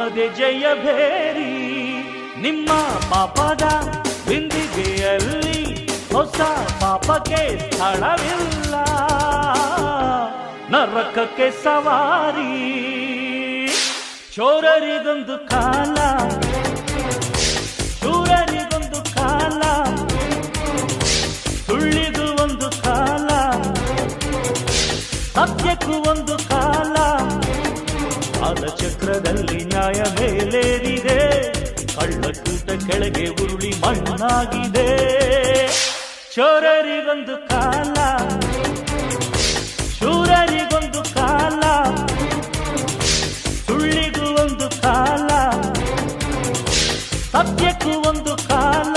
ನಮ್ಮದೇ ಜಯಭೇರಿ. ನಿಮ್ಮ ಪಾಪದ ಬಿಂದಿಗೆಯಲ್ಲಿ ಹೊಸ ಪಾಪಕ್ಕೆ ಸ್ಥಳವಿಲ್ಲ, ನರಕಕ್ಕೆ ಸವಾರಿ. ಚೋರರಿಗೊಂದು ಕಾಲ, ಶೂರರಿಗೊಂದು ಕಾಲ, ಸುಳ್ಳಿಗೂ ಒಂದು ಕಾಲ, ಸತ್ಯಕ್ಕೂ ಒಂದು ಕಾಲ. ಕಾಲಚಕ್ರದಲ್ಲಿ ನ್ಯಾಯ ಮೇಲೇರಿದೆ, ಕಳ್ಳಕೂಟ ಕೆಳಗೆ ಉರುಳಿ ಮಣ್ಣಾಗಿದೆ. ಚೋರರಿಗೊಂದು ಕಾಲ, ಶೂರರಿಗೊಂದು ಕಾಲ, ಸುಳ್ಳಿಗೂ ಒಂದು ಕಾಲ, ಸತ್ಯಕ್ಕೂ ಒಂದು ಕಾಲ.